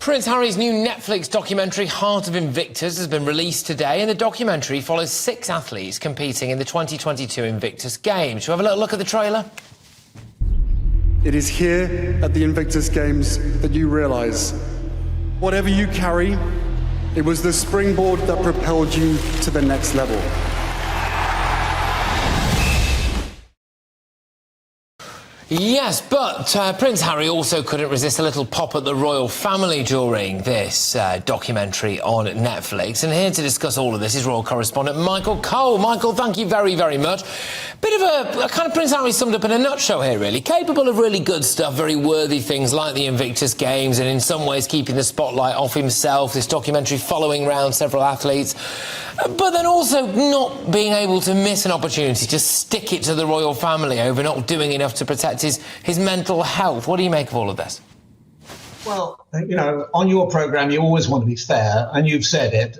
Prince Harry's new Netflix documentary, Heart of Invictus, has been released today, and the documentary follows 6 athletes competing in the 2022 Invictus Games. Shall we have a little look at the trailer? It is here at the Invictus Games that you realise, whatever you carry, it was the springboard that propelled you to the next level. Yes, but Prince Harry also couldn't resist a little pop at the royal family during this documentary on Netflix. And here to discuss all of this is royal correspondent Michael Cole. Michael, thank you very, very much. Bit of a kind of Prince Harry summed up in a nutshell here, really. Capable of really good stuff, very worthy things like the Invictus Games, and in some ways keeping the spotlight off himself. This documentary following around several athletes, but then also not being able to miss an opportunity to stick it to the royal family over not doing enough to protect his mental health. What do you make of all of this? Well, you know, on your programme, you always want to be fair, and you've said it.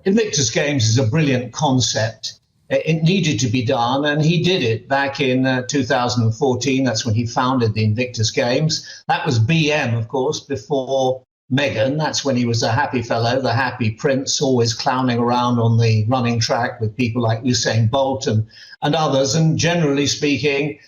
Invictus Games is a brilliant concept. It needed to be done, and he did it back in 2014. That's when he founded the Invictus Games. That was BM, of course, before Meghan. That's when he was a happy fellow, the happy prince, always clowning around on the running track with people like Usain Bolt and others, and generally speaking,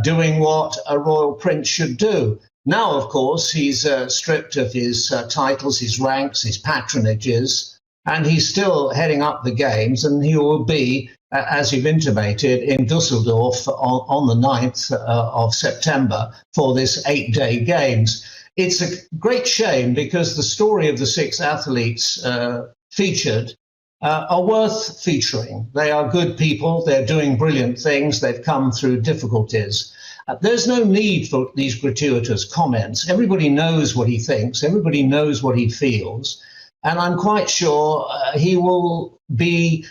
doing what a royal prince should do. Now, of course, he's stripped of his titles, his ranks, his patronages, and he's still heading up the games, and he will be, as you've intimated, in Dusseldorf on the 9th of September for this 8-day games. It's a great shame because the story of the 6 athletes featured are worth featuring. They are good people. They're doing brilliant things. They've come through difficulties. There's no need for these gratuitous comments. Everybody knows what he thinks. Everybody knows what he feels. And I'm quite sure he will be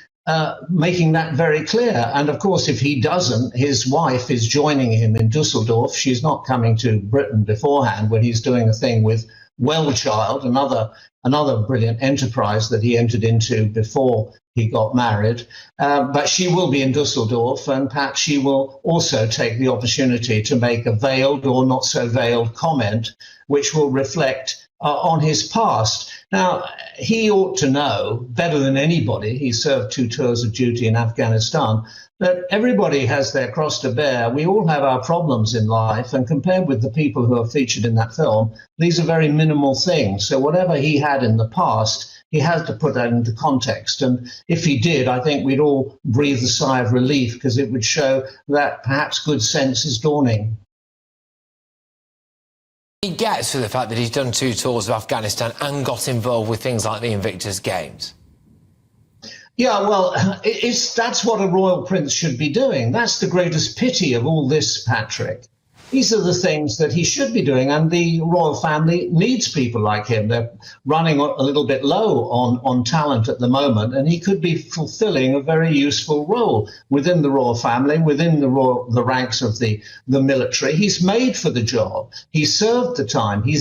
making that very clear. And of course, if he doesn't, his wife is joining him in Dusseldorf. She's not coming to Britain beforehand when he's doing a thing with Wellchild, another brilliant enterprise that he entered into before he got married. But she will be in Dusseldorf, and perhaps she will also take the opportunity to make a veiled or not so veiled comment, which will reflect on his past. Now, he ought to know better than anybody, he served 2 tours of duty in Afghanistan, that everybody has their cross to bear. We all have our problems in life, and compared with the people who are featured in that film, these are very minimal things. So whatever he had in the past, he has to put that into context. And if he did, I think we'd all breathe a sigh of relief, because it would show that perhaps good sense is dawning. He gets for the fact that he's done 2 tours of Afghanistan and got involved with things like the Invictus Games. Yeah, well, that's what a royal prince should be doing. That's the greatest pity of all this, Patrick. These are the things that he should be doing, and the royal family needs people like him. They're running a little bit low on talent at the moment, and he could be fulfilling a very useful role within the royal family, within the ranks of the military. He's made for the job. He served the time. He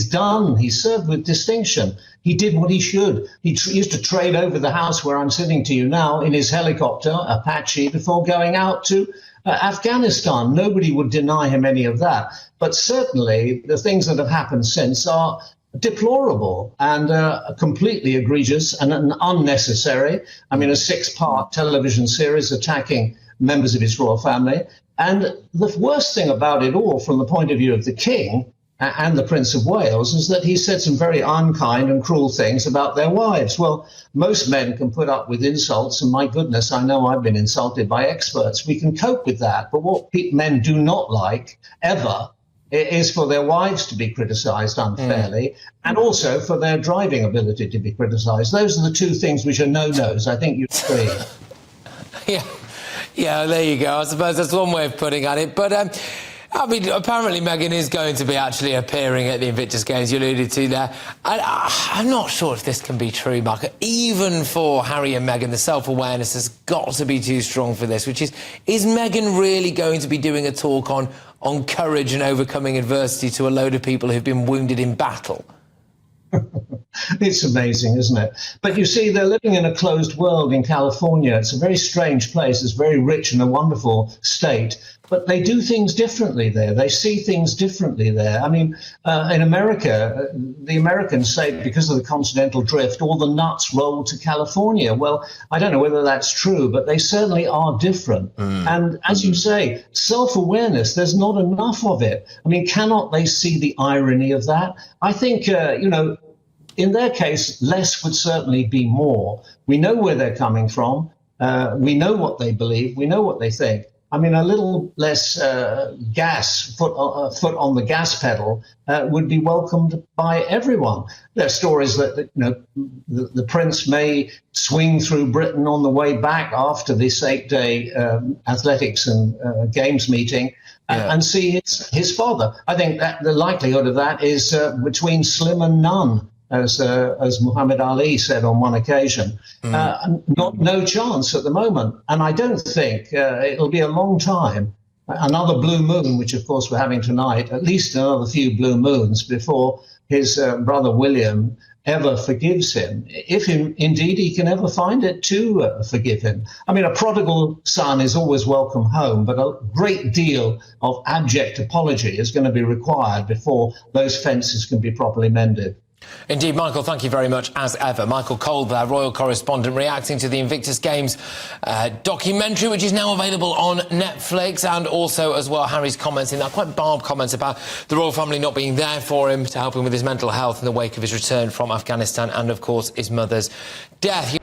served with distinction. He did what he should. He used to trade over the house where I'm sitting to you now in his helicopter, Apache, before going out to Afghanistan. Nobody would deny him any of that. But certainly the things that have happened since are deplorable and completely egregious and unnecessary. I mean, a 6-part television series attacking members of his royal family. And the worst thing about it all, from the point of view of the king and the Prince of Wales, is that he said some very unkind and cruel things about their wives. Well, most men can put up with insults, and my goodness, I know I've been insulted by experts. We can cope with that. But what men do not like, ever, is for their wives to be criticised unfairly, and also for their driving ability to be criticised. Those are the 2 things which are no-nos. I think you agree. Yeah, there you go. I suppose that's one way of putting it. But I mean, apparently Meghan is going to be actually appearing at the Invictus Games you alluded to there. I'm not sure if this can be true, Mark. Even for Harry and Meghan, the self-awareness has got to be too strong for this, which is Meghan really going to be doing a talk on courage and overcoming adversity to a load of people who've been wounded in battle? It's amazing, isn't it? But you see, they're living in a closed world in California. It's a very strange place. It's very rich and a wonderful state. But they do things differently there. They see things differently there. I mean, in America, the Americans say because of the continental drift, all the nuts roll to California. Well, I don't know whether that's true, but they certainly are different. And as you say, self-awareness, there's not enough of it. I mean, cannot they see the irony of that? I think, in their case, less would certainly be more. We know where they're coming from. We know what they believe. We know what they think. I mean, a little less foot on the gas pedal would be welcomed by everyone. There are stories that the prince may swing through Britain on the way back after this 8-day athletics and games meeting and see his father. I think that the likelihood of that is between slim and none. As Muhammad Ali said on one occasion, no chance at the moment. And I don't think it'll be a long time, another blue moon, which of course we're having tonight, at least another few blue moons before his brother William ever forgives him, if indeed he can ever find it to forgive him. I mean, a prodigal son is always welcome home, but a great deal of abject apology is going to be required before those fences can be properly mended. Indeed, Michael, thank you very much, as ever. Michael Kolb, our royal correspondent, reacting to the Invictus Games documentary, which is now available on Netflix, and also, as well, Harry's comments in that, quite barbed comments about the royal family not being there for him to help him with his mental health in the wake of his return from Afghanistan and, of course, his mother's death.